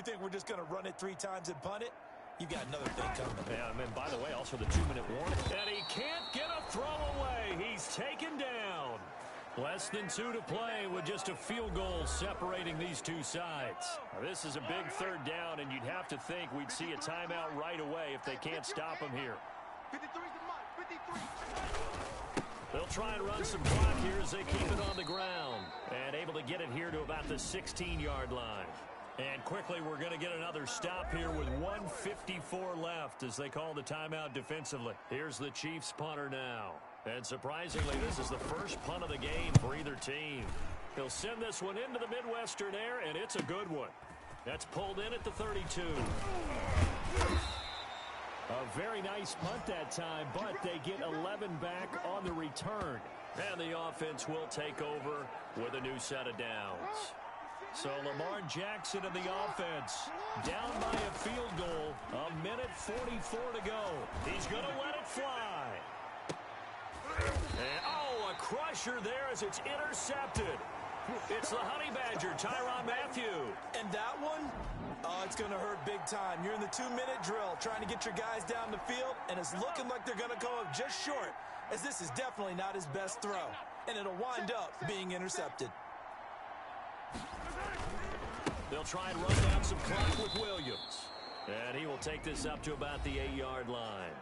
think we're just going to run it 3 times and punt it? You got another thing coming. Yeah, and then, by the way, also the 2-minute warning. And he can't get a throw away. He's taken down. Less than 2 to play with just a field goal separating these two sides. Now, this is a big 3rd down, and you'd have to think we'd see a timeout right away if they can't stop him here. 53's the mark. 53. They'll try and run some clock here as they keep it on the ground. And able to get it here to about the 16-yard line. And quickly, we're going to get another stop here with 1:54 left as they call the timeout defensively. Here's the Chiefs punter now. And surprisingly, this is the first punt of the game for either team. He'll send this one into the Midwestern air, and it's a good one. That's pulled in at the 32. A very nice punt that time, but they get 11 back on the return. And the offense will take over with a new set of downs. So Lamar Jackson and the offense down by a field goal. 1:44 to go. He's going to let it fly. And, oh, a crusher there as it's intercepted. It's the Honey Badger, Tyrann Mathieu. And that one, it's going to hurt big time. You're in the 2-minute drill trying to get your guys down the field, and it's looking like they're going to come up just short, as this is definitely not his best throw. And it'll wind up being intercepted. They'll try and run down some clock with Williams. And he will take this up to about the 8-yard line.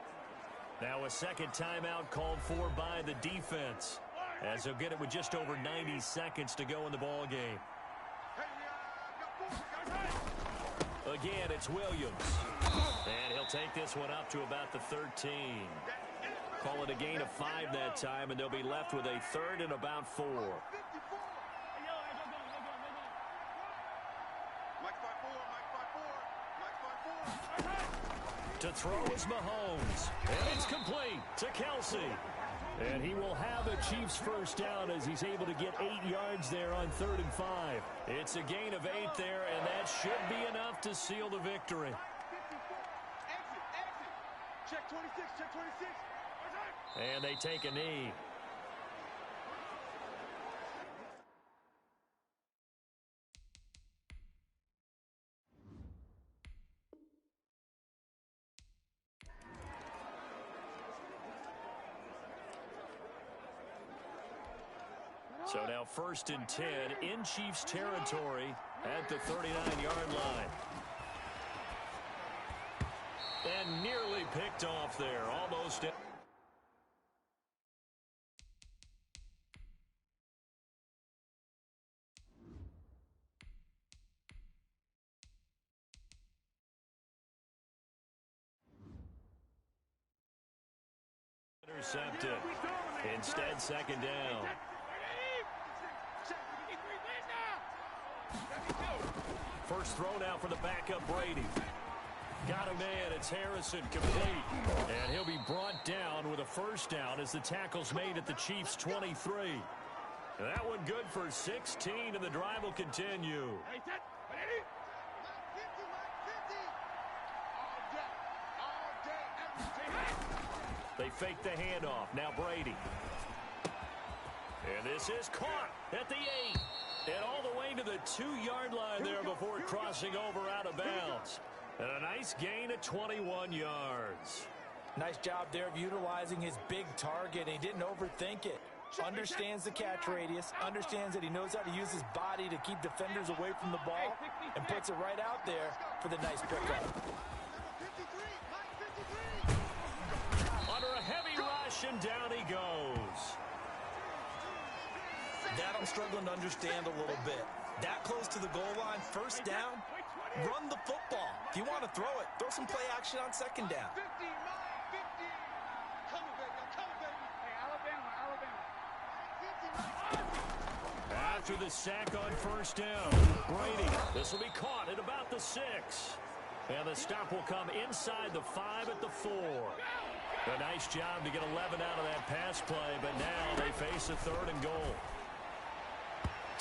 Now a second timeout called for by the defense, as they'll get it with just over 90 seconds to go in the ball game. Again, it's Williams. And he'll take this one up to about the 13. Call it a gain of 5 that time, and they'll be left with a 3rd and about 4. To throw is Mahomes. And it's complete to Kelsey. And he will have a Chiefs first down as he's able to get 8 yards there on 3rd and 5. It's a gain of 8 there, and that should be enough to seal the victory. Check 26, check 26. And they take a knee. So now 1st and 10 in Chiefs territory at the 39-yard line. And nearly picked off there. Almost. Intercepted. Instead, 2nd down. First throw now for the backup Brady. Got a man. It's Harrison, complete. And he'll be brought down with a first down as the tackle's made at the Chiefs' 23. That one good for 16, and the drive will continue. They fake the handoff. Now Brady. And this is caught at the 8. And all the way to the 2-yard line there before crossing over out of bounds. And a nice gain of 21 yards. Nice job there of utilizing his big target. He didn't overthink it. Understands the catch radius. Understands that he knows how to use his body to keep defenders away from the ball. And puts it right out there for the nice pickup. Under a heavy rush, and down he goes. That I'm struggling to understand a little bit. That close to the goal line, first down, run the football. If you want to throw it, throw some play action on 2nd down. After the sack on 1st down, Brady. This will be caught at about the 6. And the stop will come inside the 5 at the 4. A nice job to get 11 out of that pass play, but now they face a 3rd and goal.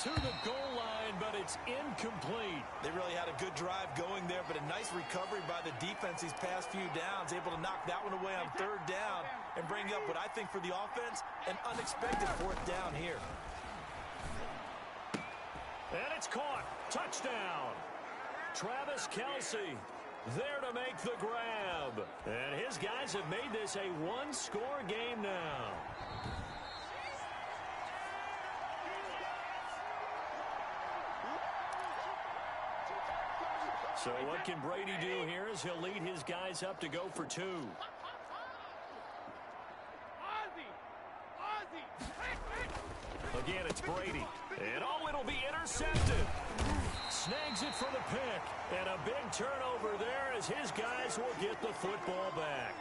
To the goal line, but it's incomplete. They really had a good drive going there, but a nice recovery by the defense these past few downs, able to knock that one away on 3rd down and bring up what I think for the offense, an unexpected 4th down here. And it's caught. Touchdown. Travis Kelce there to make the grab. And his guys have made this a one-score game now. So what can Brady do here as he'll lead his guys up to go for two? Again, it's Brady. And it'll be intercepted. Snags it for the pick. And a big turnover there as his guys will get the football back.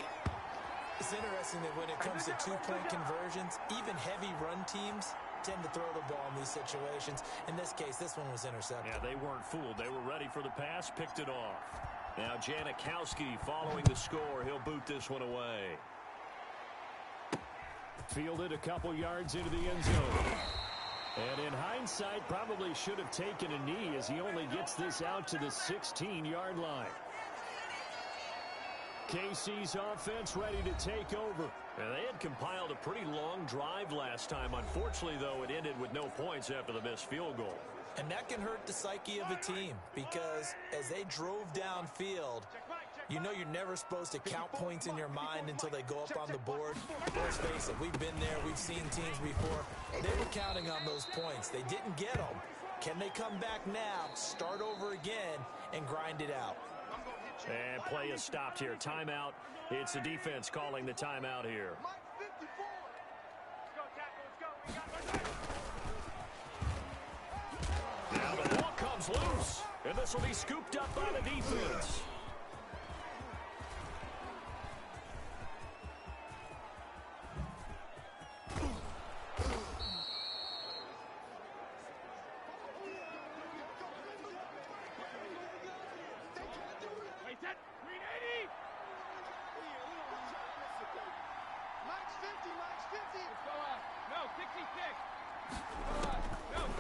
It's interesting that when it comes to two-point conversions, even heavy run teams tend to throw the ball in these situations. In this case, this one was intercepted. Yeah, they weren't fooled. They were ready for the pass, picked it off. Now Janikowski following the score. He'll boot this one away. Fielded a couple yards into the end zone. And in hindsight, probably should have taken a knee as he only gets this out to the 16-yard line. KC's offense ready to take over. And they had compiled a pretty long drive last time. Unfortunately, though, it ended with no points after the missed field goal. And that can hurt the psyche of a team because as they drove downfield, you know you're never supposed to count points in your mind until they go up on the board. Let's face it, we've been there. We've seen teams before. They were counting on those points. They didn't get them. Can they come back now, start over again, and grind it out? And play is stopped here. Timeout. It's the defense calling the timeout here. Now the ball comes loose. And this will be scooped up by the defense.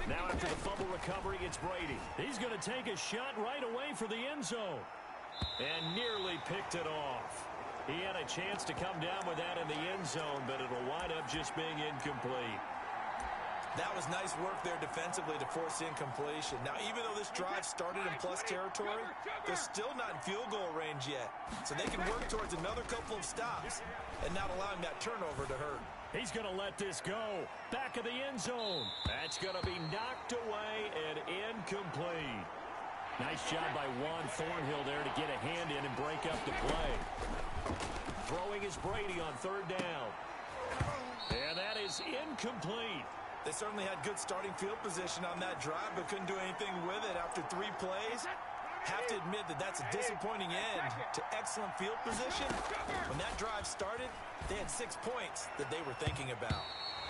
Now after the fumble recovery, it's Brady. He's going to take a shot right away for the end zone. And nearly picked it off. He had a chance to come down with that in the end zone, but it'll wind up just being incomplete. That was nice work there defensively to force incompletion. Now, even though this drive started in plus territory, they're still not in field goal range yet. So they can work towards another couple of stops and not allowing that turnover to hurt. He's going to let this go. Back of the end zone. That's going to be knocked away and incomplete. Nice job by Juan Thornhill there to get a hand in and break up the play. Throwing is Brady on third down. And that is incomplete. They certainly had good starting field position on that drive, but couldn't do anything with it after 3 plays. Have to admit that that's a disappointing end to excellent field position. When that drive started, they had 6 points that they were thinking about.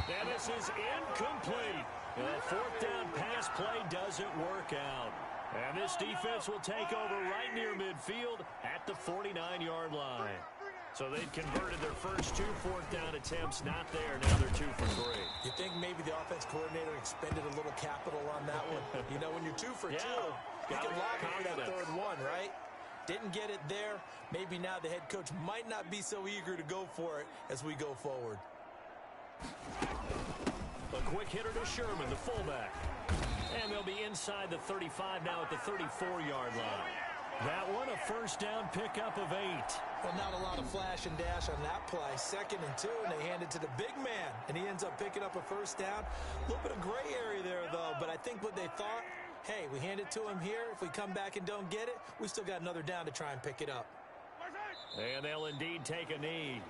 And this is incomplete. The fourth down pass play doesn't work out. And this defense will take over right near midfield at the 49-yard line. So they've converted their first 2 fourth-down attempts. Not there. Now they're 2 for 3. You think maybe the offense coordinator expended a little capital on that one? You know, when you're 2 for 2, you can lock it for that third one, right? Didn't get it there. Maybe now the head coach might not be so eager to go for it as we go forward. A quick hitter to Sherman, the fullback. And they'll be inside the 35 now at the 34-yard line. That one, a first down pickup of 8. Well, not a lot of flash and dash on that play. 2nd and 2, and they hand it to the big man, and he ends up picking up a first down. A little bit of gray area there, though, but I think what they thought, hey, we hand it to him here. If we come back and don't get it, we still got another down to try and pick it up. And they'll indeed take a knee.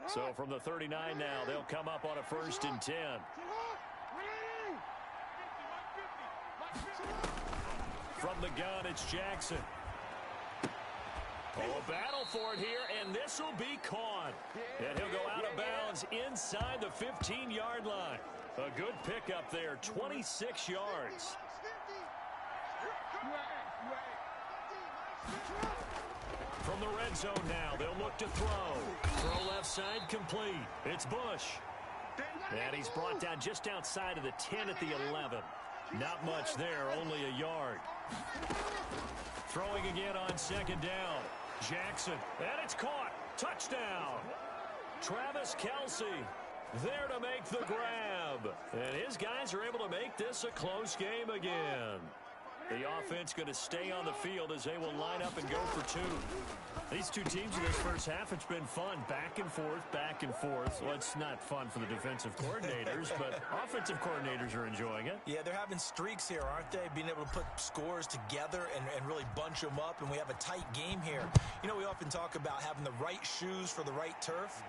So from the 39 now, they'll come up on a 1st and 10. From the gun, it's Jackson. Oh, a battle for it here, and this will be caught. And he'll go out of bounds inside the 15-yard line. A good pickup there, 26 yards. From the red zone now, they'll look to throw. Throw left side complete. It's Bush. And he's brought down just outside of the 10 at the 11. Not much there, only a yard. Throwing throwing again on second down. Jackson, and it's caught. Touchdown. Travis Kelce there to make the grab. And his guys are able to make this a close game again. The offense going to stay on the field as they will line up and go for two. These two teams in this first half, it's been fun. Back and forth, back and forth. Well, it's not fun for the defensive coordinators, but offensive coordinators are enjoying it. Yeah, they're having streaks here, aren't they? Being able to put scores together and really bunch them up, and we have a tight game here. You know, we often talk about having the right shoes for the right turf.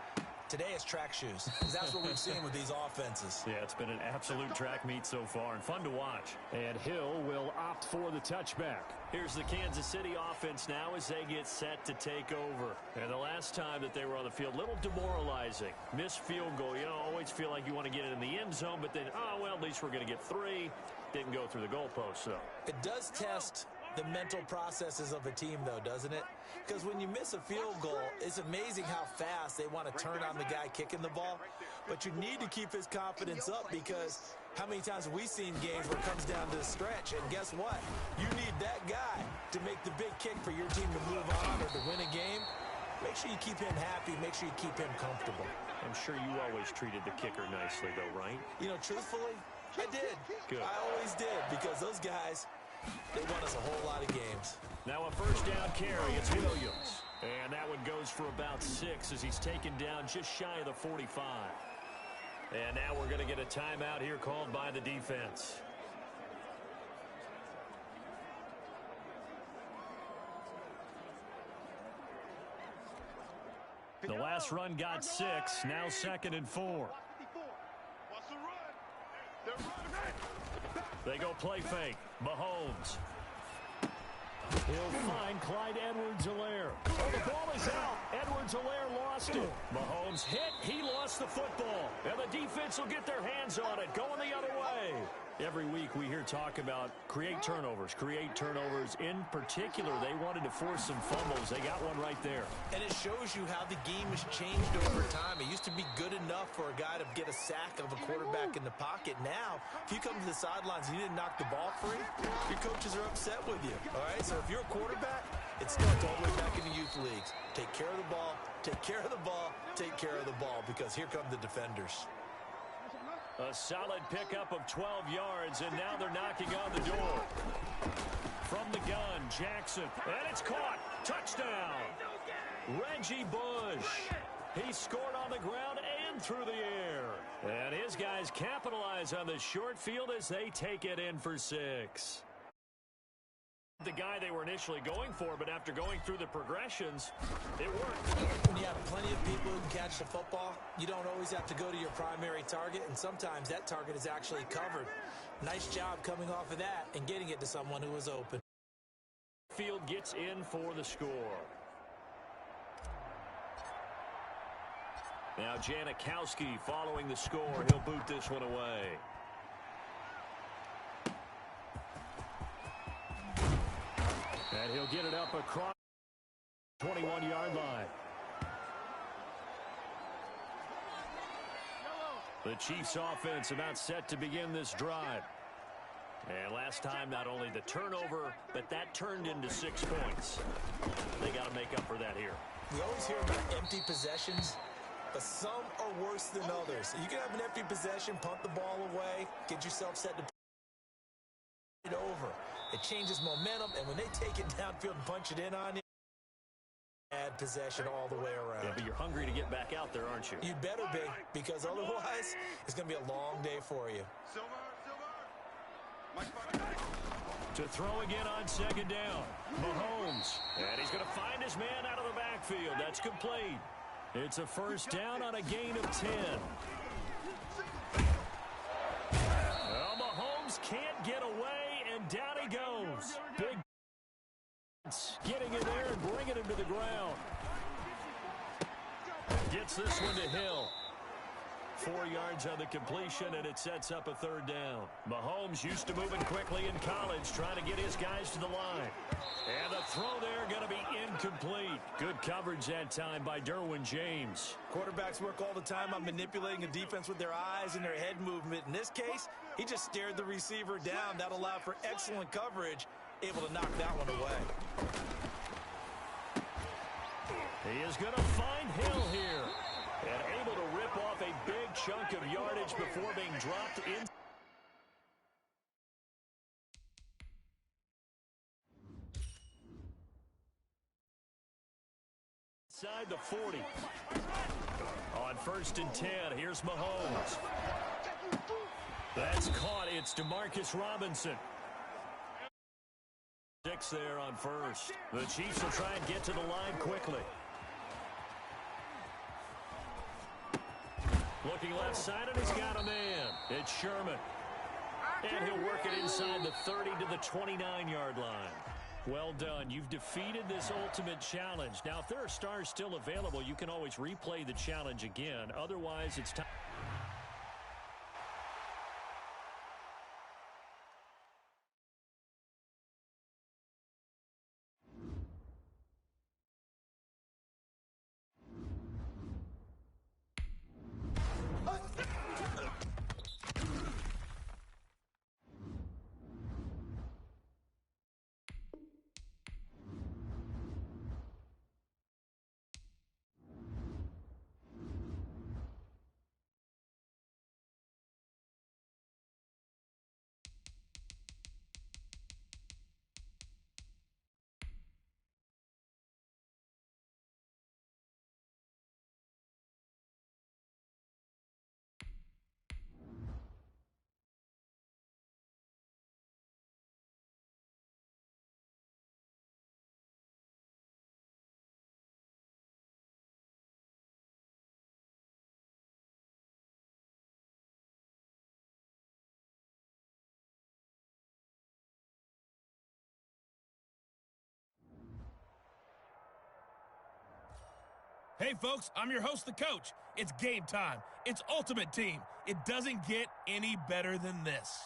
Today it's track shoes, because that's what we've seen with these offenses. Yeah, it's been an absolute track meet so far and fun to watch. And Hill will opt for the touchback. Here's the Kansas City offense now as they get set to take over. And the last time that they were on the field, a little demoralizing. Missed field goal. You know, always feel like you want to get it in the end zone, but then, oh, well, at least we're going to get three. Didn't go through the goalpost, so. It does test the mental processes of a team, though, doesn't it? Because when you miss a field goal, it's amazing how fast they want to turn on the guy kicking the ball. But you need to keep his confidence up, because how many times have we seen games where it comes down to the stretch, and guess what? You need that guy to make the big kick for your team to move on or to win a game. Make sure you keep him happy. Make sure you keep him comfortable. I'm sure you always treated the kicker nicely, though, right? You know, truthfully, I did. Good. I always did, because those guys, they won us a whole lot of games. Now a first down carry. It's Williams. And that one goes for about 6 as he's taken down just shy of the 45. And now we're going to get a timeout here called by the defense. The last run got 6. Now 2nd and 4. They go play fake. Mahomes. He'll find Clyde Edwards-Helaire. Oh, the ball is out. Edwards-Helaire lost it. Mahomes hit. He lost the football. And the defense will get their hands on it. Going the other way. Every week we hear talk about create turnovers. In particular, they wanted to force some fumbles. They got one right there. And it shows you how the game has changed over time. It used to be good enough for a guy to get a sack of a quarterback in the pocket. Now, if you come to the sidelines and you didn't knock the ball free, your coaches are upset with you. All right, so if you're a quarterback, it starts all the way back in the youth leagues. Take care of the ball, take care of the ball, take care of the ball, because here come the defenders. A solid pickup of 12 yards, and now they're knocking on the door. From the gun, Jackson, and it's caught. Touchdown. Reggie Bush. He scored on the ground and through the air. And his guys capitalize on the short field as they take it in for 6. The guy they were initially going for, but after going through the progressions, it worked. When you have plenty of people who can catch the football, you don't always have to go to your primary target, and sometimes that target is actually covered. Nice job coming off of that and getting it to someone who was open. Field gets in for the score. Now Janikowski following the score. He'll boot this one away. And he'll get it up across the 21-yard line. The Chiefs offense about set to begin this drive. And last time, not only the turnover, but that turned into 6 points. They got to make up for that here. We always hear about empty possessions, but some are worse than others. You can have an empty possession, punt the ball away, get yourself set to it over. It changes momentum, and when they take it downfield and punch it in on you, add possession all the way around. Yeah, but you're hungry to get back out there, aren't you? You'd better be, because otherwise it's going to be a long day for you. To throw again on second down. Mahomes. And he's going to find his man out of the backfield. That's complete. It's a first down on a gain of 10. Well, Mahomes can't get away, and down he goes. Big getting in there and bringing him to the ground. Gets this one to Hill. 4 yards on the completion, and it sets up a third down. Mahomes used to moving quickly in college, trying to get his guys to the line. And the throw there going to be incomplete. Good coverage that time by Derwin James. Quarterbacks work all the time on manipulating a defense with their eyes and their head movement. In this case, he just stared the receiver down. That allowed for excellent coverage, able to knock that one away. going to find Hill here. And able to rip off a big chunk of yardage before being dropped in. Inside the 40. On 1st and 10, here's Mahomes. That's caught. It's Demarcus Robinson. 6 there on 1st. The Chiefs will try and get to the line quickly. Looking left side, and he's got a man. It's Sherman. And he'll work it inside the 30 to the 29-yard line. Well done. You've defeated this ultimate challenge. Now, if there are stars still available, you can always replay the challenge again. Otherwise, it's time. Hey, folks, I'm your host, the coach. It's game time. It's Ultimate Team. It doesn't get any better than this.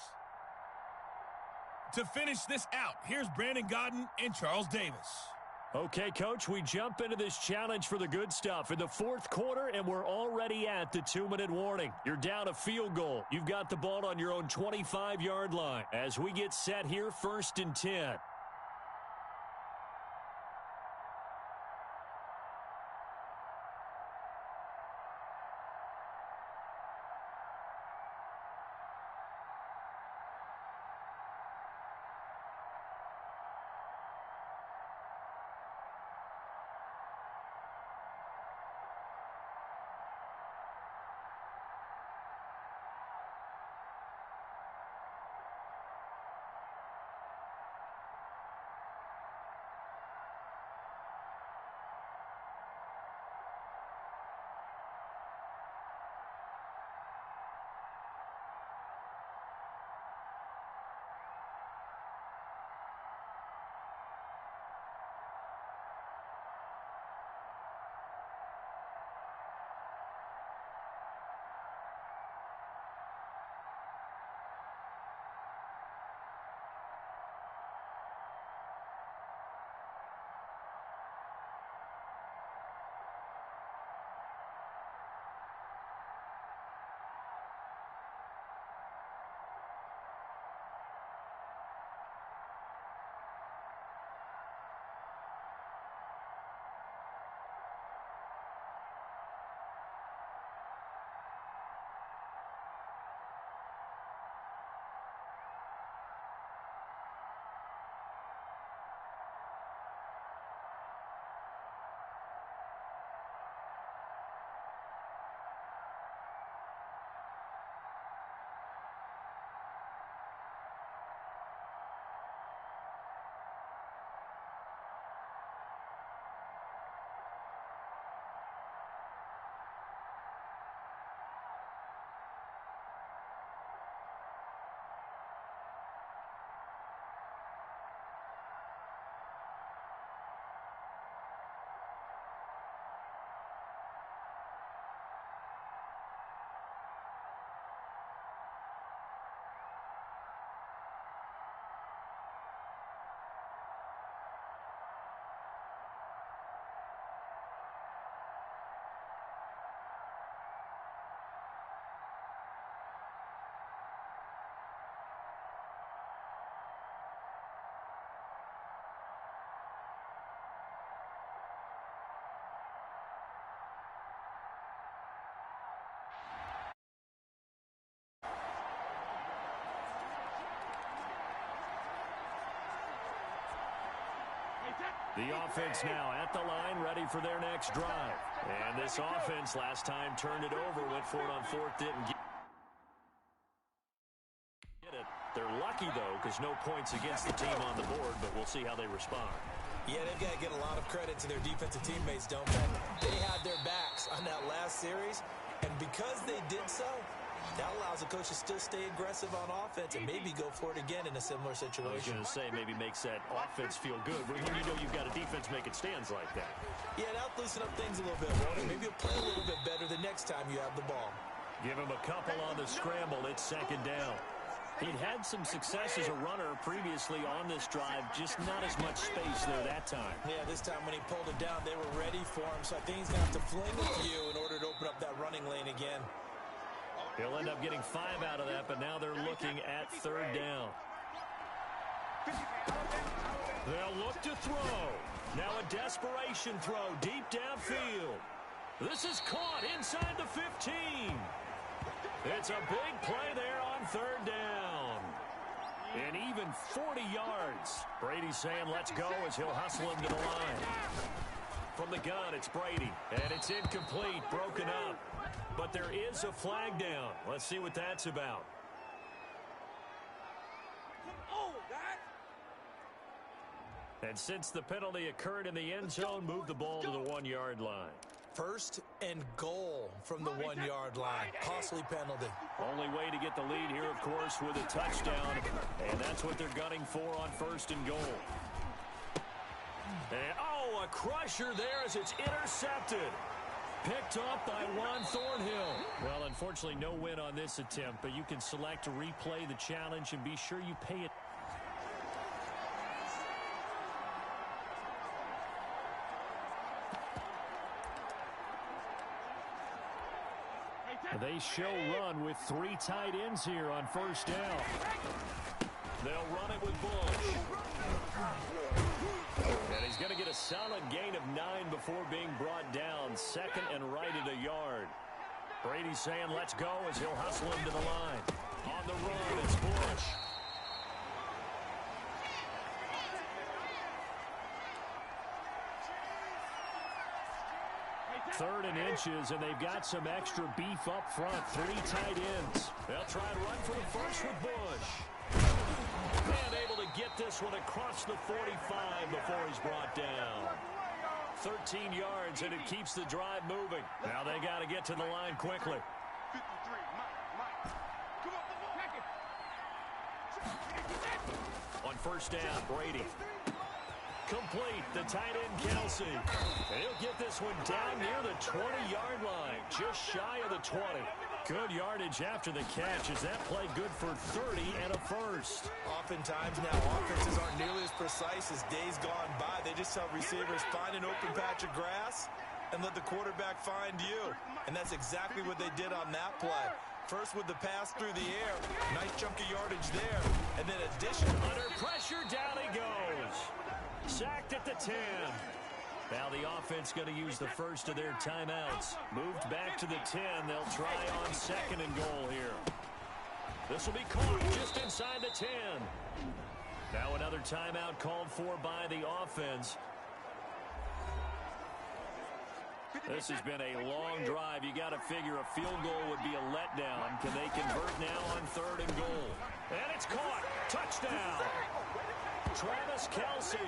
To finish this out, here's Brandon Godden and Charles Davis. Okay, Coach, we jump into this challenge for the good stuff in the 4th quarter, and we're already at the 2-minute warning. You're down a field goal. You've got the ball on your own 25-yard line. As we get set here, 1st and 10. The offense now at the line, ready for their next drive. And this offense last time turned it over, went for it on fourth, didn't get it. They're lucky, though, because no points against the team on the board, but we'll see how they respond. Yeah, they've got to get a lot of credit to their defensive teammates, don't they? They had their backs on that last series, and because they did so, that allows the coach to still stay aggressive on offense and maybe go for it again in a similar situation. I was going to say maybe makes that offense feel good, but when you know you've got a defense making stands like that. Yeah, that'll loosen up things a little bit, won't it? Maybe you'll play a little bit better the next time you have the ball. Give him a couple on the scramble. It's second down. He'd had some success as a runner previously on this drive, just not as much space there that time. Yeah, this time when he pulled it down, they were ready for him, so I think he's going to have to fling a few in order to open up that running lane again. He'll end up getting 5 out of that, but now they're looking at third down. They'll look to throw. Now a desperation throw deep downfield. This is caught inside the 15. It's a big play there on third down. And even 40 yards. Brady's saying let's go as he'll hustle him to the line. From the gun, it's Brady. And it's incomplete, broken up. But there is a flag down. Let's see what that's about. And since the penalty occurred in the end zone, move the ball to the 1-yard line. First and goal from the 1-yard line. Costly penalty. Only way to get the lead here, of course, with a touchdown. And that's what they're gunning for on first and goal. And, oh, a crusher there as it's intercepted. Picked off by Juan Thornhill. Well, unfortunately, no win on this attempt, but you can select to replay the challenge and be sure you pay it. They show run with 3 tight ends here on first down. They'll run it with Bush. And he's going to get a solid gain of 9 before being brought down. Second and right at a yard. Brady's saying let's go as he'll hustle him to the line. On the run, it's Bush. Third and inches, and they've got some extra beef up front. 3 tight ends. They'll try and run for the first with Bush. And able to get this one across the 45 before he's brought down. 13 yards, and it keeps the drive moving. Now they got to get to the line quickly. On first down, Brady. Complete, the tight end, Kelsey. And he'll get this one down near the 20-yard line, just shy of the 20. Good yardage after the catch. Is that play good for 30 and a first? Oftentimes now, offenses aren't nearly as precise as days gone by. They just tell receivers, find an open patch of grass and let the quarterback find you. And that's exactly what they did on that play. First with the pass through the air. Nice chunk of yardage there. And then additional. Under pressure, down he goes. Sacked at the 10. Now the offense going to use the first of their timeouts. Moved back to the 10. They'll try on second and goal here. This will be caught just inside the 10. Now another timeout called for by the offense. This has been a long drive. You got to figure a field goal would be a letdown. Can they convert now on third and goal? And it's caught. Touchdown. Travis Kelsey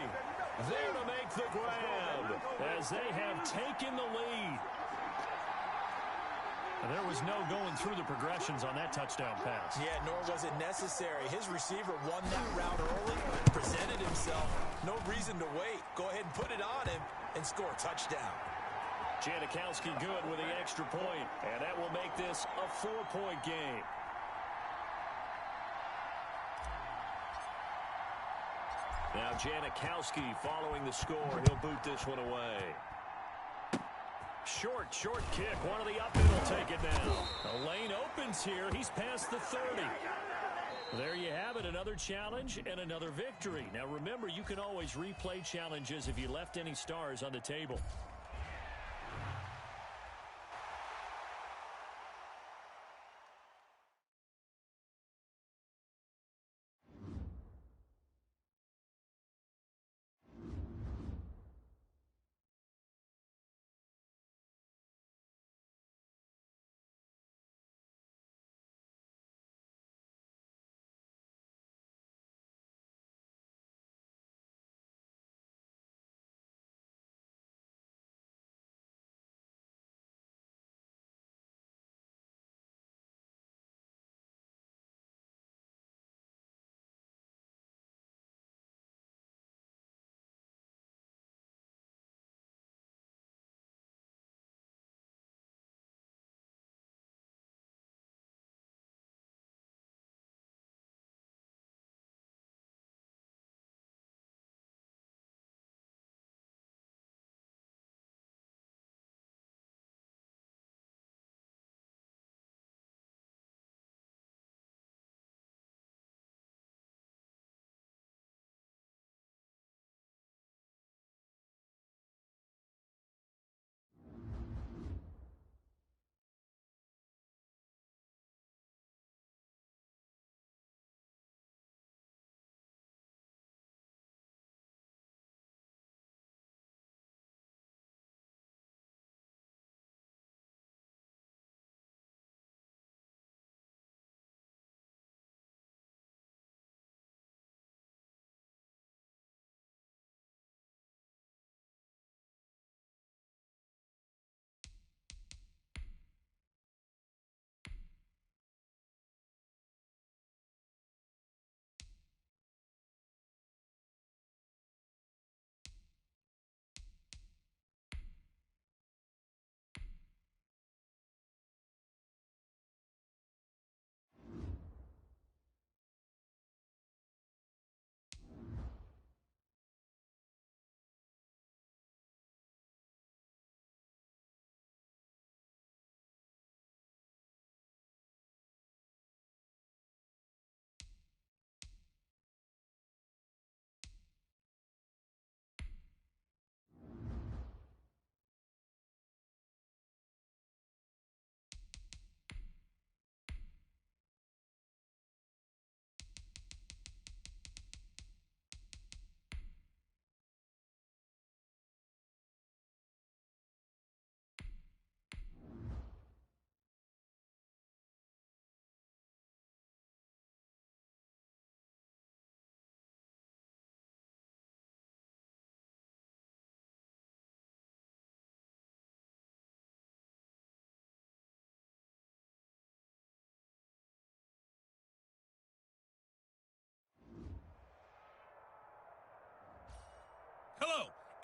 there to make the grab as they have taken the lead. There was no going through the progressions on that touchdown pass. Yeah, nor was it necessary. His receiver won that route early, presented himself. No reason to wait. Go ahead and put it on him and score a touchdown. Janikowski good with the extra point, and that will make this a 4-point game. Now Janikowski following the score. He'll boot this one away. Short kick. One of the up and will take it now. The lane opens here. He's past the 30. There you have it. Another challenge and another victory. Now remember, you can always replay challenges if you left any stars on the table.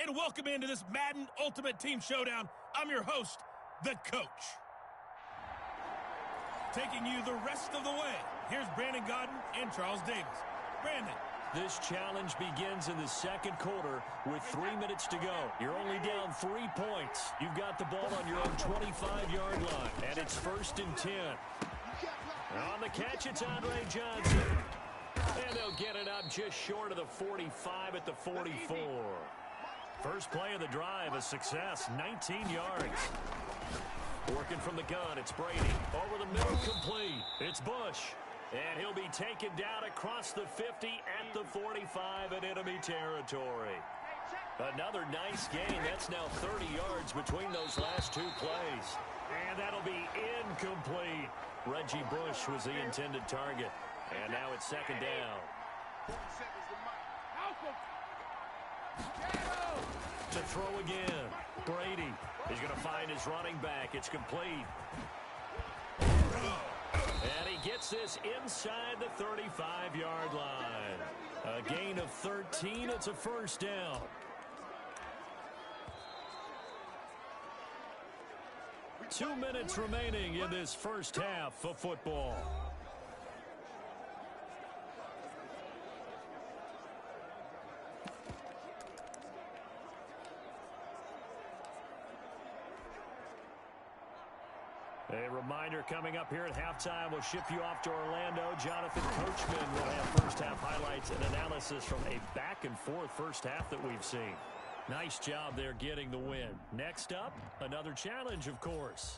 and welcome into this Madden Ultimate Team Showdown. I'm your host, the Coach. Taking you the rest of the way, here's Brandon Godden and Charles Davis. Brandon. This challenge begins in the second quarter with 3 minutes to go. You're only down 3 points. You've got the ball on your own 25-yard line, and it's 1st and 10. On the catch, it's Andre Johnson. And they'll get it up just short of the 45 at the 44. First play of the drive, a success, 19 yards. Working from the gun, it's Brady. Over the middle, complete. It's Bush. And he'll be taken down across the 50 at the 45 in enemy territory. Another nice gain. That's now 30 yards between those last 2 plays. And that'll be incomplete. Reggie Bush was the intended target. And now it's 2nd down. To throw again. Brady is going to find his running back. It's complete. And he gets this inside the 35-yard line. A gain of 13. It's a 1st down. Two minutes remaining in this first half of football. A reminder coming up here at halftime, we'll ship you off to Orlando. Jonathan Coachman will have first half highlights and analysis from a back-and-forth first half that we've seen. Nice job there getting the win. Next up, another challenge, of course.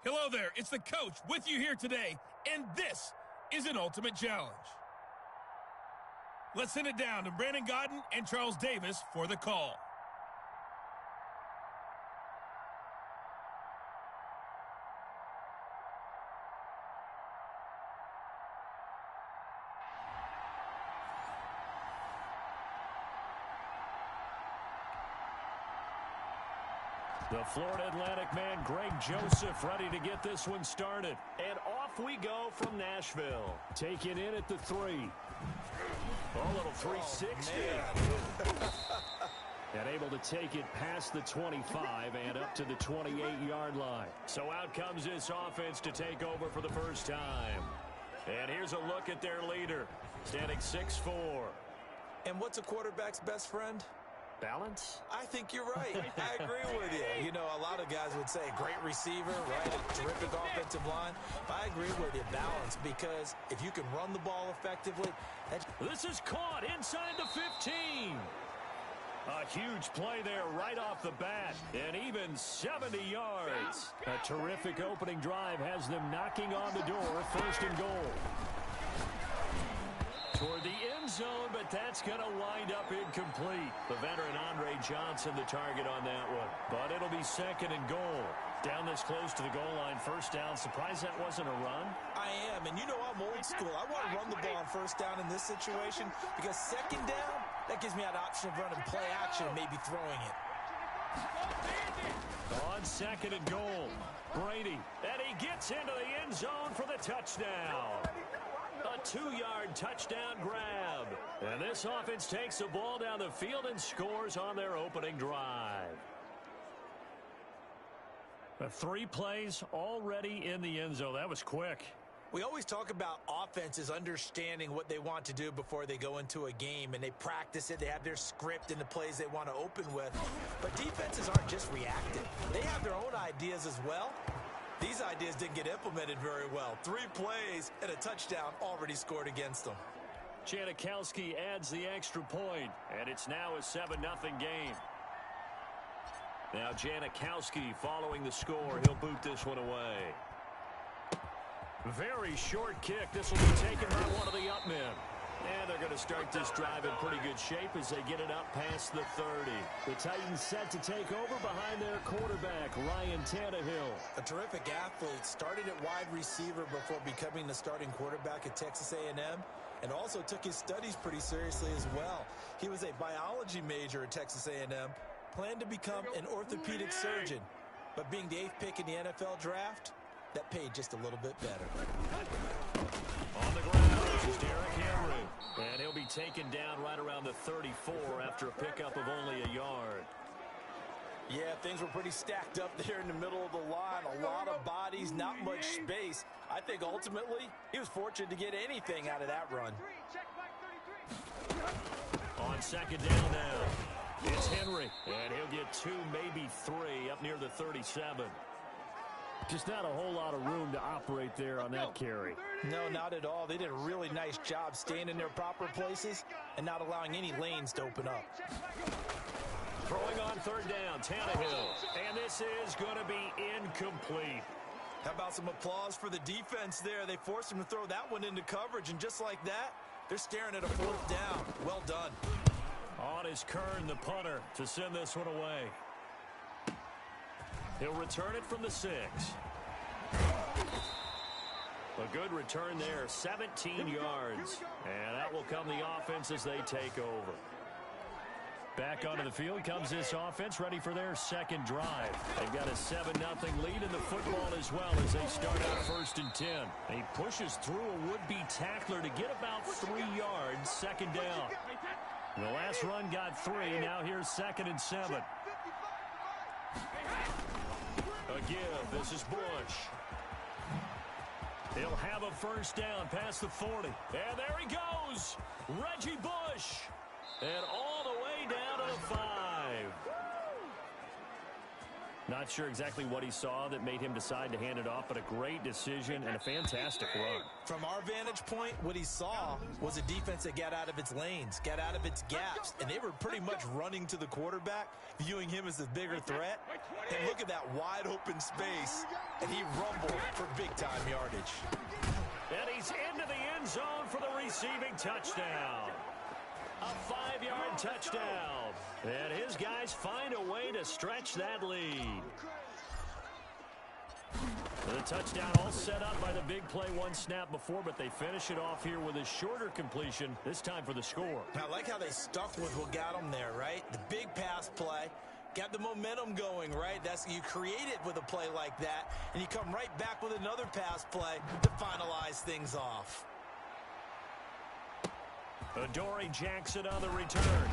Hello there, it's the Coach with you here today, and this is an Ultimate Challenge. Let's send it down to Brandon Godden and Charles Davis for the call. The Florida Atlantic man, Greg Joseph, ready to get this one started. And off we go from Nashville. Taken in at the 3. A little 360. And able to take it past the 25 and up to the 28-yard line. So out comes this offense to take over for the first time. And here's a look at their leader, standing 6'4". And what's a quarterback's best friend? Balance? I think you're right. I agree with you. You know, a lot of guys would say great receiver, right? A terrific offensive line. I agree with you, balance, because if you can run the ball effectively, this is caught inside the 15. A huge play there right off the bat, and even 70 yards. A terrific opening drive has them knocking on the door, 1st and goal. Toward the end zone, but that's going to wind up incomplete. The veteran Andre Johnson, the target on that one. But it'll be 2nd and goal. Down this close to the goal line, 1st down. Surprised that wasn't a run? I am, and you know I'm old school. I want to run the ball on 1st down in this situation because 2nd down, that gives me that option of running play action and maybe throwing it. On 2nd and goal, Brady, and he gets into the end zone for the touchdown. A 2-yard touchdown grab. And this offense takes the ball down the field and scores on their opening drive. 3 plays already in the end zone. That was quick. We always talk about offenses understanding what they want to do before they go into a game, and they practice it. They have their script and the plays they want to open with. But defenses aren't just reactive. They have their own ideas as well. These ideas didn't get implemented very well. 3 plays and a touchdown already scored against them. Janikowski adds the extra point, and it's now a 7-0 game. Now Janikowski following the score. He'll boot this one away. Very short kick. This will be taken by one of the up men. And they're going to start this drive in pretty good shape as they get it up past the 30. The Titans set to take over behind their quarterback, Ryan Tannehill. A terrific athlete, started at wide receiver before becoming the starting quarterback at Texas A&M, and also took his studies pretty seriously as well. He was a biology major at Texas A&M, planned to become an orthopedic surgeon, but being the 8th pick in the NFL draft, that paid just a little bit better. On the ground, this is Derrick Henry. And he'll be taken down right around the 34 after a pickup of only a yard. Yeah, things were pretty stacked up there in the middle of the line. A lot of bodies, not much space. I think ultimately he was fortunate to get anything out of that run. On second down now, it's Henry. And he'll get 2, maybe 3 up near the 37. Just not a whole lot of room to operate there on that carry. No, not at all. They did a really nice job staying in their proper places and not allowing any lanes to open up. Throwing on third down, Tannehill. And this is going to be incomplete. How about some applause for the defense there? They forced him to throw that one into coverage, and just like that, they're staring at a 4th down. Well done. On is Kern, the punter, to send this one away. He'll return it from the 6. A good return there, 17 yards. And that will come the offense as they take over. Back onto the field comes this offense, ready for their second drive. They've got a 7-0 lead in the football as well as they start out 1st and 10. He pushes through a would-be tackler to get about 3 yards, second down. The last run got 3, now here's 2nd and 7. A give, this is Bush. He'll have a first down past the 40. And there he goes, Reggie Bush. And all the way down to the 5. Not sure exactly what he saw that made him decide to hand it off, but a great decision and a fantastic run. From our vantage point, what he saw was a defense that got out of its lanes, got out of its gaps, and they were pretty much running to the quarterback, viewing him as the bigger threat. And look at that wide open space, and he rumbled for big-time yardage. And he's into the end zone for the receiving touchdown. A 5-yard touchdown. And his guys find a way to stretch that lead. The touchdown all set up by the big play, one snap before, but they finish it off here with a shorter completion, this time for the score. I like how they stuck with what got them there, right? The big pass play. Got the momentum going, right? That's you create it with a play like that, and you come right back with another pass play to finalize things off. Adoree Jackson on the return.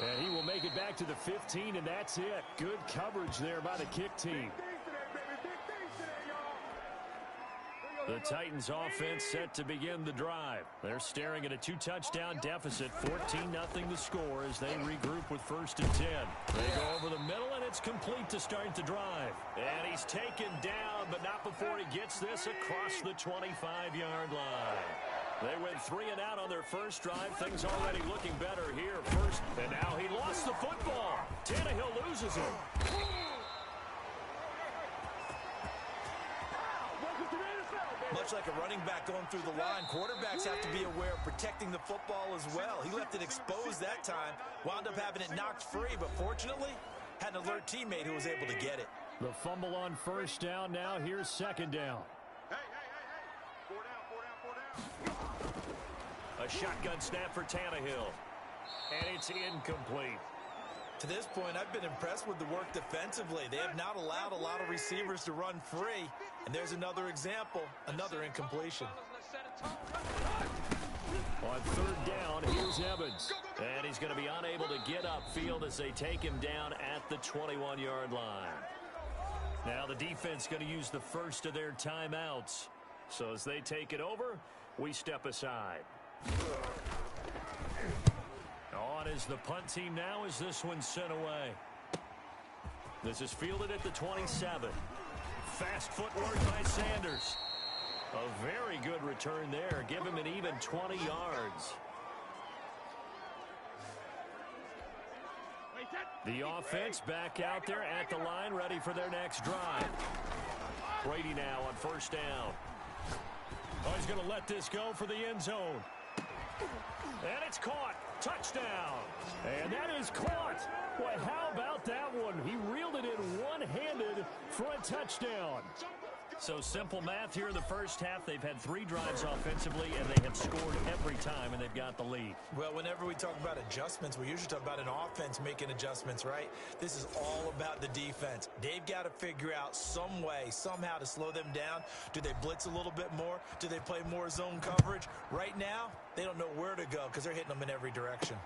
And he will make it back to the 15, and that's it. Good coverage there by the kick team. The Titans offense set to begin the drive. They're staring at a 2-touchdown deficit, 14-0 the score as they regroup with 1st and 10. They go over the middle, and it's complete to start the drive. And he's taken down, but not before he gets this across the 25-yard line. They went 3 and out on their first drive. Things already looking better here first. And now he lost the football. Tannehill loses it. Much like a running back going through the line, quarterbacks have to be aware of protecting the football as well. He left it exposed that time, wound up having it knocked free, but fortunately had an alert teammate who was able to get it. The fumble on first down. Now here's second down. A shotgun snap for Tannehill. And it's incomplete. To this point, I've been impressed with the work defensively. They have not allowed a lot of receivers to run free. And there's another example, another incompletion. On third down, here's Evans. And he's going to be unable to get upfield as they take him down at the 21-yard line. Now the defense going to use the first of their timeouts. So as they take it over, we step aside. On is the punt team now as this one's sent away. This is fielded at the 27. Fast footwork by Sanders. A very good return there. Give him an even 20 yards. The offense back out there at the line, ready for their next drive. Brady now on first down. Oh, he's going to let this go for the end zone. And it's caught. Touchdown. And that is caught. Boy, how about that one? He reeled it in one-handed for a touchdown. So simple math here in the first half. They've had 3 drives offensively, and they have scored every time, and they've got the lead. Well, whenever we talk about adjustments, we usually talk about an offense making adjustments, right? This is all about the defense. They've got to figure out some way, somehow to slow them down. Do they blitz a little bit more? Do they play more zone coverage? Right now, they don't know where to go because they're hitting them in every direction.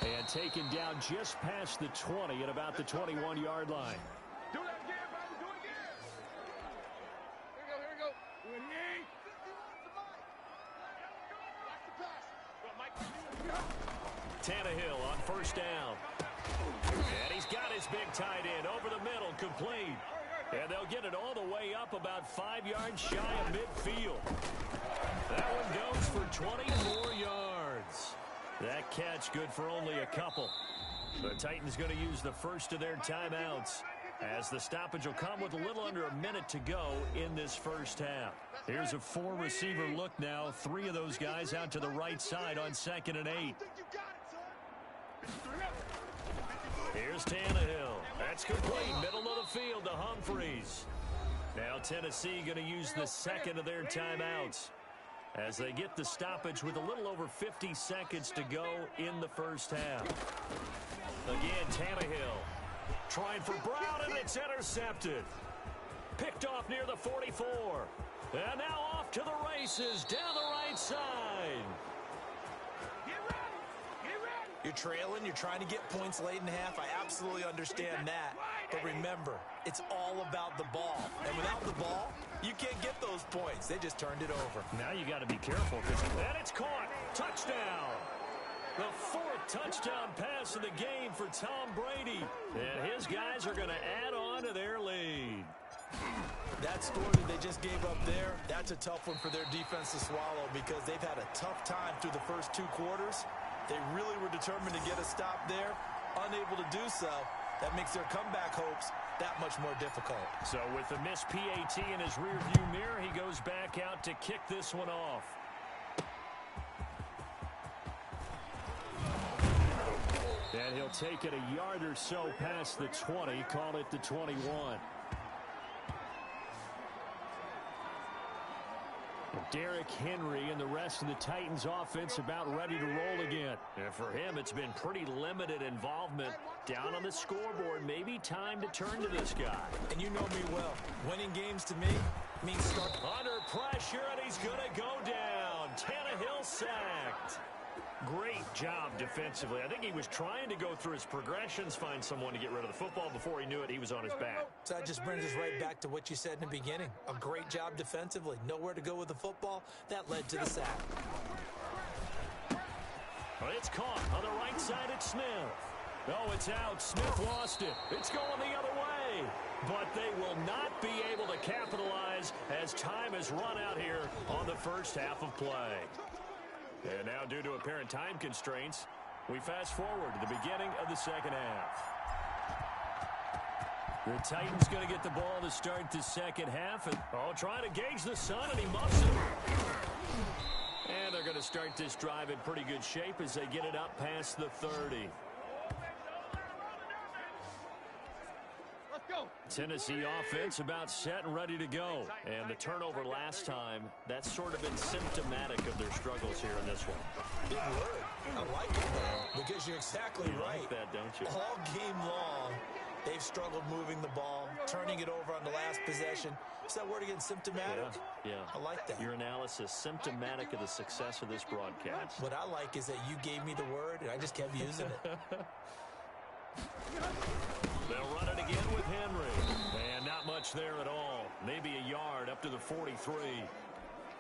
And taken down just past the 20 at about the 21-yard line. Do that again, brother. Do it again. Here we go. Do it again. Tannehill on first down. And he's got his big tight end over the middle, complete. And they'll get it all the way up about 5 yards shy of midfield. That one goes for 24 yards. That catch good for only a couple. The Titans going to use the first of their timeouts, as the stoppage will come with a little under a minute to go in this first half. Here's a 4-receiver look now. 3 of those guys out to the right side on 2nd and 8. Here's Tannehill. That's complete. Middle of the field to Humphreys. Now Tennessee going to use the second of their timeouts, as they get the stoppage with a little over 50 seconds to go in the first half. Again, Tannehill trying for Brown, and it's intercepted. Picked off near the 44. And now off to the races down the right side. You're trailing, you're trying to get points late in half. I absolutely understand that. But remember, it's all about the ball. And without the ball, you can't get those points. They just turned it over. Now you got to be careful. And it's caught. Touchdown. The 4th touchdown pass of the game for Tom Brady. And his guys are going to add on to their lead. That score that they just gave up there, that's a tough one for their defense to swallow, because they've had a tough time through the first 2 quarters. They really were determined to get a stop there, unable to do so. That makes their comeback hopes that much more difficult. So with the missed PAT in his rearview mirror, he goes back out to kick this one off. And he'll take it a yard or so past the 20, call it the 21. Derrick Henry and the rest of the Titans offense about ready to roll again. And for him, it's been pretty limited involvement down on the scoreboard. Maybe time to turn to this guy. And you know me well. Winning games to me means start under pressure, and he's going to go down. Tannehill sacked. Great job defensively. I think he was trying to go through his progressions, find someone to get rid of the football. Before he knew it, he was on his back. So that just brings us right back to what you said in the beginning. A great job defensively. Nowhere to go with the football. That led to the sack. But it's caught on the right side at Smith. Oh, it's out. Smith lost it. It's going the other way. But they will not be able to capitalize as time has run out here on the first half of play. And now, due to apparent time constraints, we fast forward to the beginning of the second half. The Titans going to get the ball to start the second half. And trying to gauge the sun, and he muffs it. And they're going to start this drive in pretty good shape as they get it up past the 30. Tennessee offense about set and ready to go. And the turnover last time, that's sort of been symptomatic of their struggles here in this one. Big word. I like it, man, because you're exactly right. Like that, don't you? All game long, they've struggled moving the ball, turning it over on the last possession. Is that word again, symptomatic? Yeah. I like that. Your analysis, symptomatic of the success of this broadcast. What I like is that you gave me the word, and I just kept using it. They'll run it again with Henry. And not much there at all. Maybe a yard up to the 43.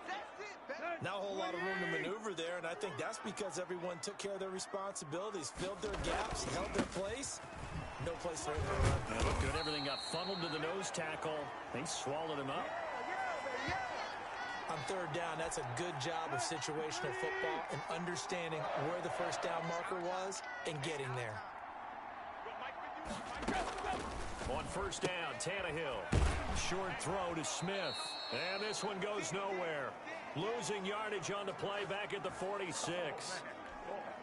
That's it, Not a whole lot of room to maneuver there, and I think that's because everyone took care of their responsibilities, filled their gaps, held their place. No place for anyone to run. That looked good. Everything got funneled to the nose tackle. They swallowed him up. On third down, that's a good job of situational football and understanding where the first down marker was and getting there. On first down, Tannehill. Short throw to Smith. And this one goes nowhere. Losing yardage on the play back at the 46.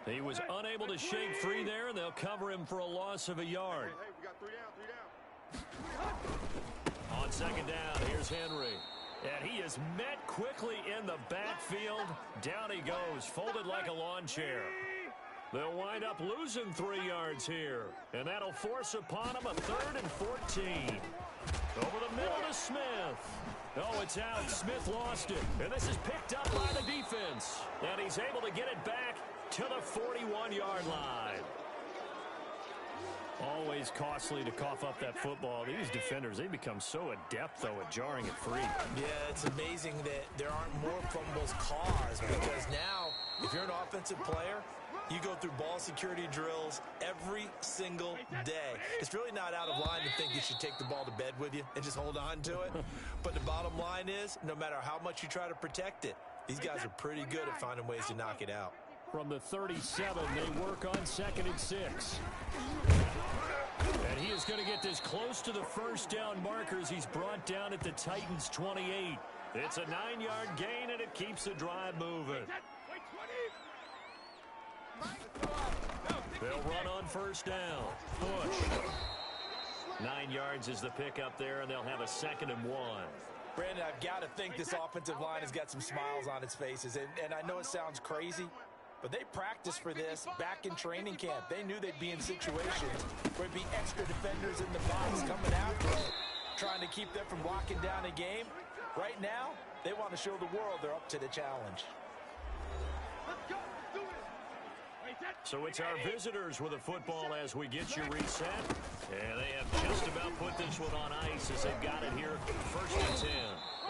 He was unable to shake free there, and they'll cover him for a loss of a yard. Hey, we got 3 down. On second down, here's Henry. And he is met quickly in the backfield. Down he goes, folded like a lawn chair. They'll wind up losing 3 yards here. And that'll force upon him a 3rd and 14. Over the middle to Smith. Oh, it's out. Smith lost it. And this is picked up by the defense. And he's able to get it back to the 41-yard line. Always costly to cough up that football. These defenders, they become so adept, though, at jarring it free. Yeah, it's amazing that there aren't more fumbles caused because now, if you're an offensive player, you go through ball security drills every single day. It's really not out of line to think you should take the ball to bed with you and just hold on to it. But the bottom line is, no matter how much you try to protect it, these guys are pretty good at finding ways to knock it out. From the 37, they work on 2nd and 6. And he is going to get this close to the first down markers. He's brought down at the Titans' 28. It's a 9-yard gain, and it keeps the drive moving. They'll run on first down. Push. 9 yards is the pickup there, and they'll have a 2nd and 1. Brandon, I've got to think this offensive line has got some smiles on its faces. And I know it sounds crazy, but they practiced for this back in training camp. They knew they'd be in situations where there'd be extra defenders in the box coming after them, trying to keep them from locking down a game. Right now, they want to show the world they're up to the challenge. So it's our visitors with a football as we get you reset. And they have just about put this one on ice as they've got it here, 1st and 10.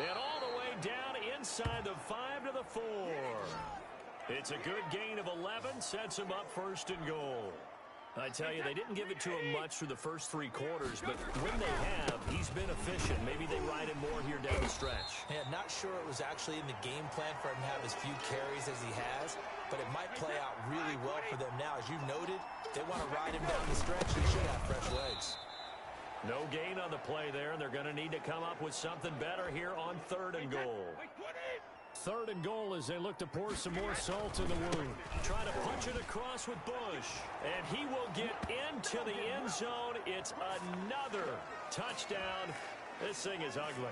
And all the way down inside the 5 to the 4. It's a good gain of 11, sets him up 1st and goal. I tell you, they didn't give it to him much through the first 3 quarters, but when they have, he's been efficient. Maybe they ride him more here down the stretch. Yeah, not sure it was actually in the game plan for him to have as few carries as he has, but it might play out really well for them now. As you noted, they want to ride him down the stretch. He should have fresh legs. No gain on the play there, and they're going to need to come up with something better here on 3rd and goal. 3rd and goal as they look to pour some more salt in the wound. Try to punch it across with Bush. And he will get into the end zone. It's another touchdown. This thing is ugly.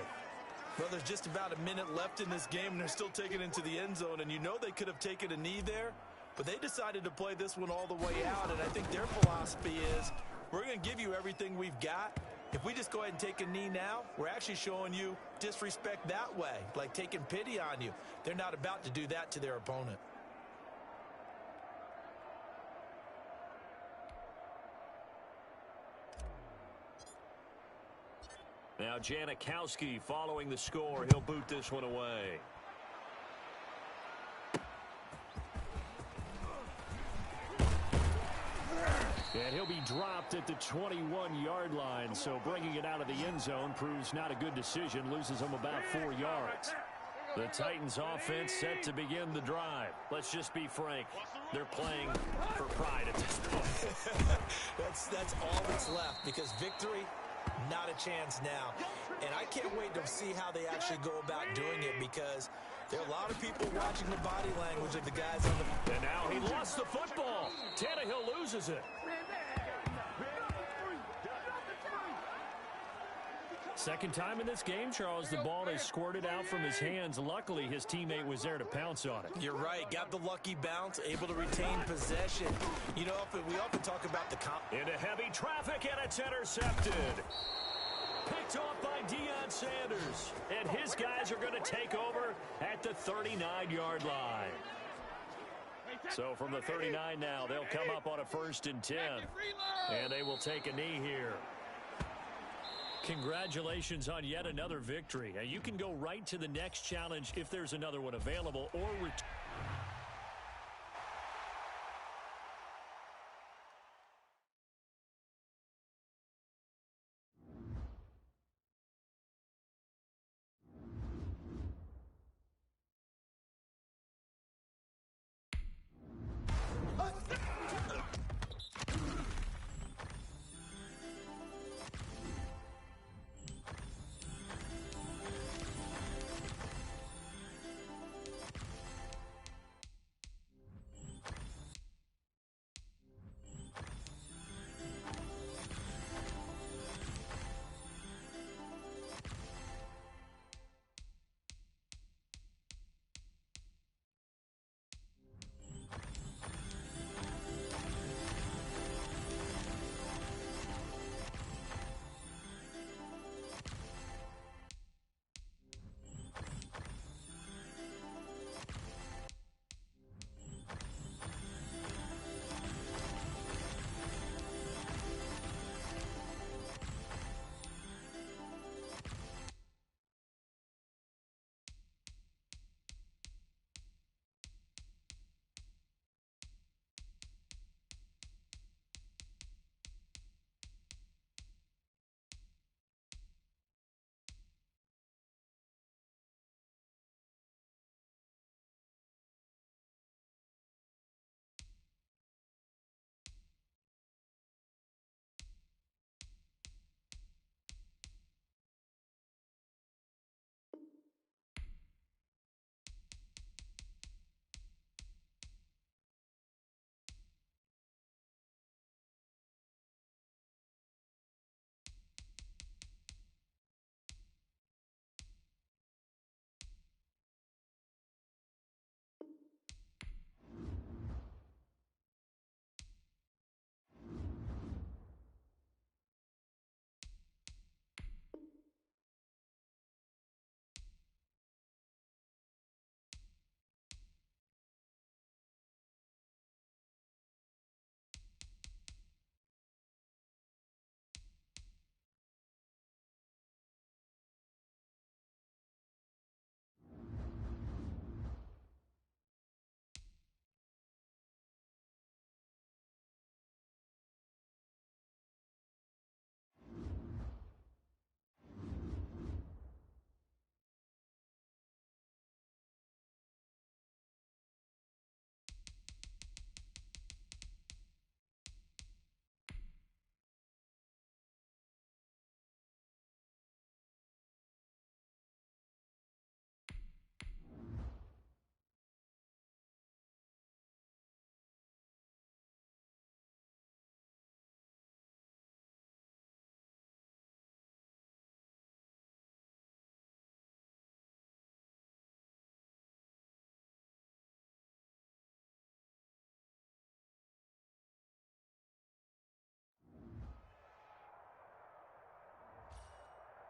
Well, there's just about a minute left in this game, and they're still taking it into the end zone. And you know they could have taken a knee there, but they decided to play this one all the way out. And I think their philosophy is, we're going to give you everything we've got. If we just go ahead and take a knee now, we're actually showing you disrespect that way, like taking pity on you. They're not about to do that to their opponent. Now Janikowski following the score. He'll boot this one away. And he'll be dropped at the 21-yard line, so bringing it out of the end zone proves not a good decision, loses him about 4 yards. The Titans offense set to begin the drive. Let's just be frank, they're playing for pride at this point. That's all that's left, because victory, not a chance now. And I can't wait to see how they actually go about doing it, because there are a lot of people watching the body language of the guys on the... And now he lost the football. Tannehill loses it. Second time in this game, Charles, the ball has squirted out from his hands. Luckily, his teammate was there to pounce on it. You're right. Got the lucky bounce, able to retain possession. You know, we often talk about the... Into heavy traffic, and it's intercepted. Picked off by Deion Sanders. And his guys are going to take over at the 39-yard line. So from the 39 now, they'll come up on a 1st and 10. And they will take a knee here. Congratulations on yet another victory. You can go right to the next challenge if there's another one available, or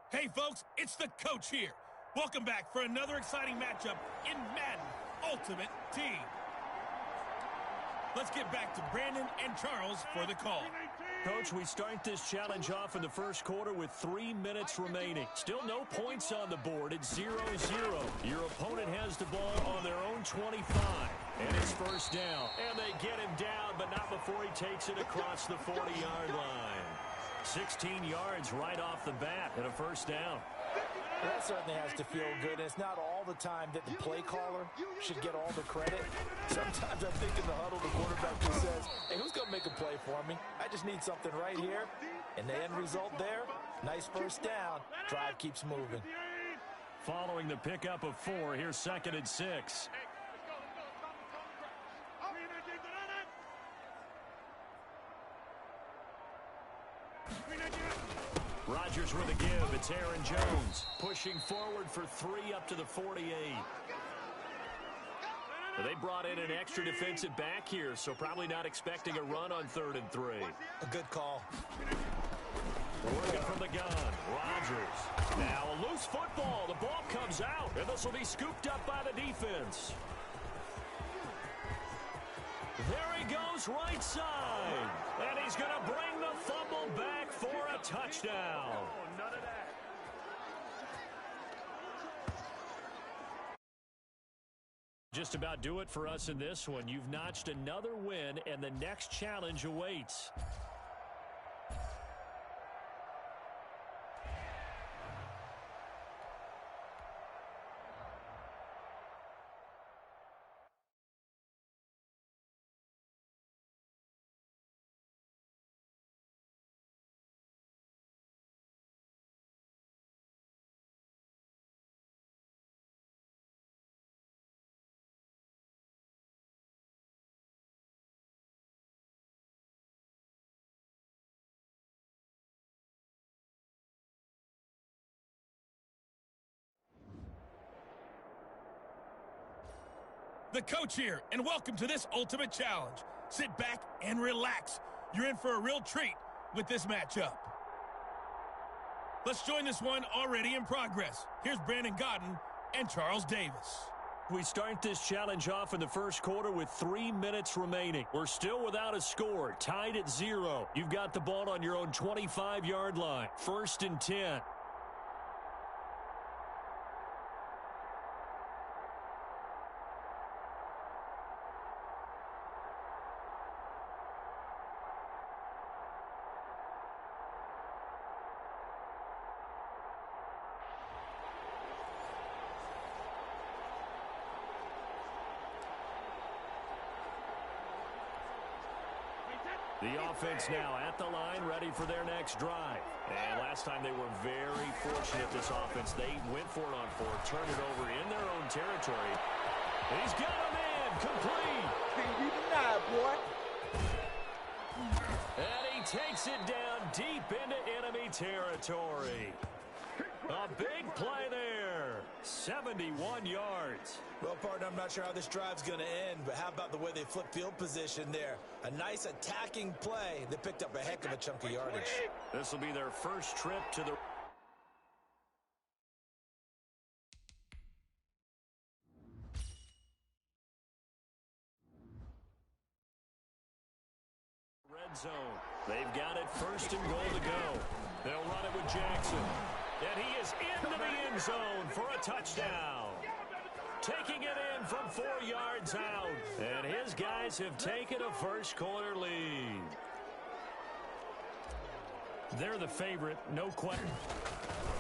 Hey, folks, it's the coach here. Welcome back for another exciting matchup in Madden Ultimate Team. Let's get back to Brandon and Charles for the call. Coach, we start this challenge off in the first quarter with 3 minutes remaining. Still no points on the board. It's 0-0. Your opponent has the ball on their own 25. And it's first down. And they get him down, but not before he takes it across the 40-yard line. 16 yards right off the bat and a first down. Well, that certainly has to feel good. And it's not all the time that the play caller should get all the credit. Sometimes I think in the huddle, the quarterback just says, hey, who's going to make a play for me? I just need something right here. And the end result there, nice first down. Drive keeps moving. Following the pickup of 4, here's 2nd and 6. Rodgers with a give. It's Aaron Jones pushing forward for 3 up to the 48. They brought in an extra defensive back here, so probably not expecting a run on 3rd and 3. A good call. Working from the gun. Rodgers. Now a loose football. The ball comes out, and this will be scooped up by the defense. There he goes right side. And he's going to bring the fumble back for a touchdown. None of that. just about do it for us in this one. You've notched another win, and the next challenge awaits. The coach here, and welcome to this ultimate challenge. Sit back and relax. You're in for a real treat with this matchup. Let's join this one already in progress. Here's Brandon Godden and Charles Davis. We start this challenge off in the first quarter with 3 minutes remaining. We're still without a score, tied at 0. You've got the ball on your own 25-yard line. 1st and 10. The offense now at the line, ready for their next drive. And last time they were very fortunate, this offense. They went for it on 4, turned it over in their own territory. He's got him in, complete. Can't be denied, boy. And he takes it down deep into enemy territory. A big play there. 71 yards. Well, partner, I'm not sure how this drive's going to end, but how about the way they flip field position there? A nice attacking play that picked up a heck of a chunk of yardage. This will be their first trip to the... red zone. They've got it 1st and goal to go. They'll run it with Jackson. And he is into the end zone for a touchdown. Taking it in from 4 yards out. And his guys have taken a first quarter lead. They're the favorite, no question.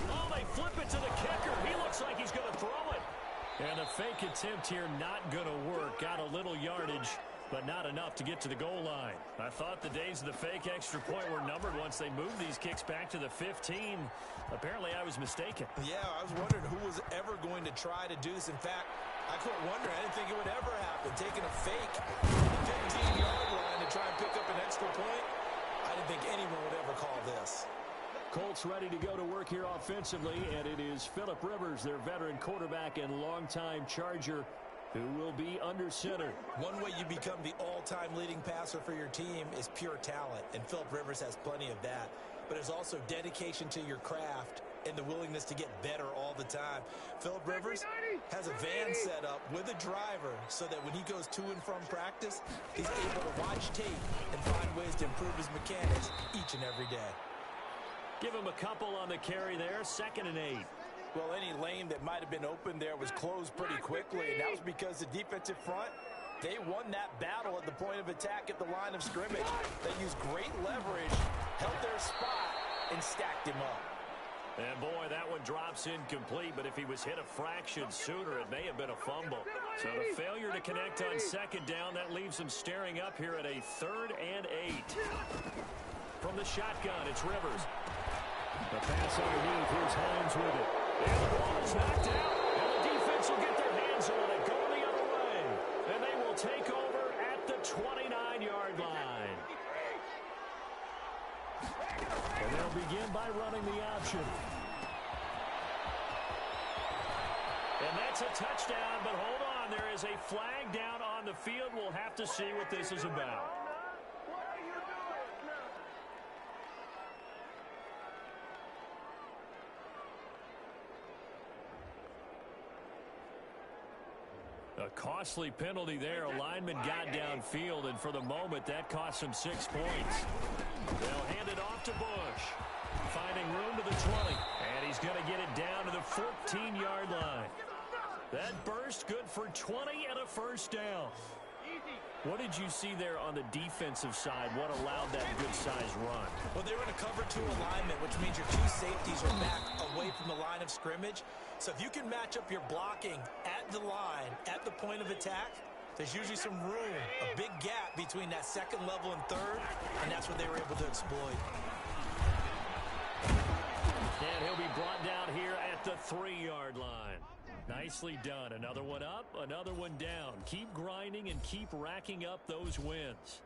Oh, they flip it to the kicker. He looks like he's going to throw it. And a fake attempt here not going to work. Got a little yardage, but not enough to get to the goal line. I thought the days of the fake extra point were numbered once they moved these kicks back to the 15. Apparently, I was mistaken. Yeah, I was wondering who was ever going to try to do this. In fact, I couldn't wonder. I didn't think it would ever happen. Taking a fake from the 15-yard line to try and pick up an extra point, I didn't think anyone would ever call this. Colts ready to go to work here offensively, and it is Phillip Rivers, their veteran quarterback and longtime Charger, who will be under center. One way you become the all-time leading passer for your team is pure talent, and Phillip Rivers has plenty of that. But there's also dedication to your craft and the willingness to get better all the time. Phillip Rivers has a van set up with a driver so that when he goes to and from practice, he's able to watch tape and find ways to improve his mechanics each and every day. Give him a couple on the carry there, 2nd and 8. Well, any lane that might have been open there was closed pretty quickly, and that was because the defensive front, they won that battle at the point of attack at the line of scrimmage. They used great leverage, held their spot, and stacked him up. And boy, that one drops incomplete, but if he was hit a fraction sooner, it may have been a fumble. So the failure to connect on 2nd down, that leaves him staring up here at a 3rd and 8. From the shotgun, it's Rivers. The pass underneath, here's Hines with it. And the ball is knocked out, and the defense will get their hands on it, go the other way. And they will take over at the 29-yard line. And they'll begin by running the option. And that's a touchdown, but hold on. There is a flag down on the field. We'll have to see what this is about. A costly penalty there. A lineman got downfield, and for the moment, that cost him 6 points. They'll hand it off to Bush. Finding room to the 20, and he's going to get it down to the 14-yard line. That burst good for 20 and a first down. What did you see there on the defensive side? What allowed that good-sized run? Well, they were in a cover-2 alignment, which means your two safeties are back away from the line of scrimmage. So if you can match up your blocking at the line, at the point of attack, there's usually some room, a big gap between that second level and third, and that's what they were able to exploit. And he'll be brought down here at the 3-yard line. Nicely done. Another one up, another one down. Keep grinding and keep racking up those wins.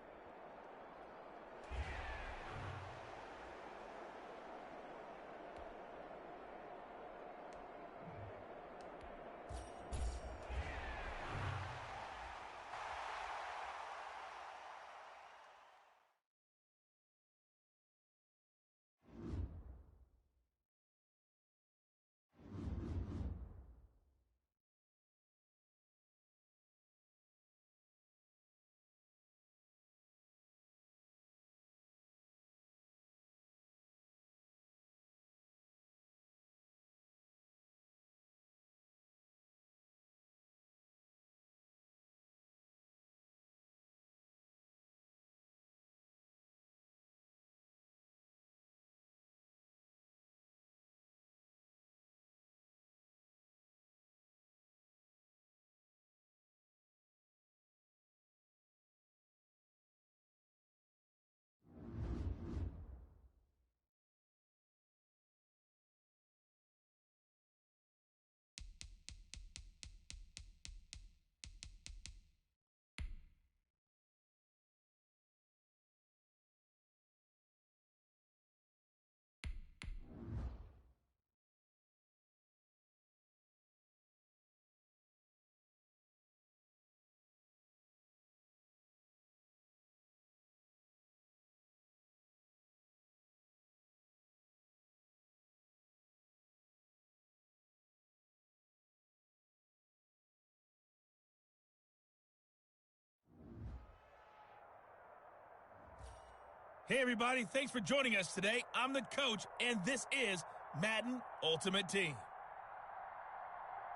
Hey, everybody. Thanks for joining us today. I'm the coach, and this is Madden Ultimate Team.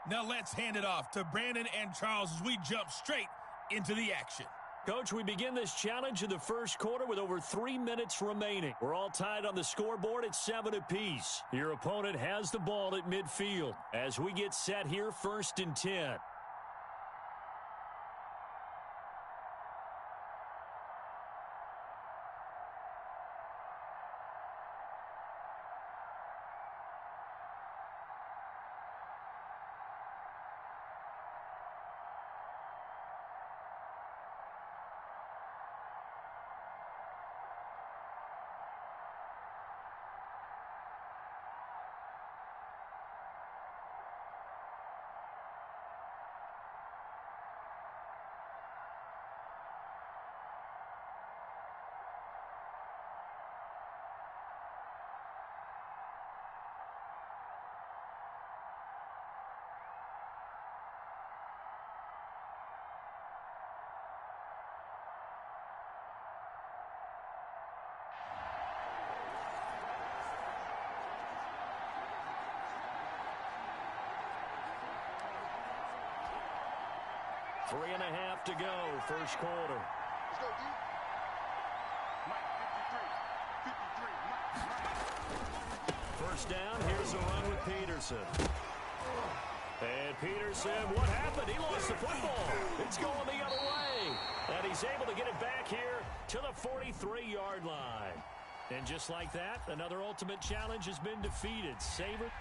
Now let's hand it off to Brandon and Charles as we jump straight into the action. Coach, we begin this challenge in the first quarter with over 3 minutes remaining. We're all tied on the scoreboard at 7 apiece. Your opponent has the ball at midfield as we get set here, 1st and 10. Three and a half to go, first quarter. Let's go, D. Mike, 53. First down, here's a run with Peterson. And Peterson, what happened? He lost the football. It's going the other way. And he's able to get it back here to the 43-yard line. And just like that, another ultimate challenge has been defeated. Save it.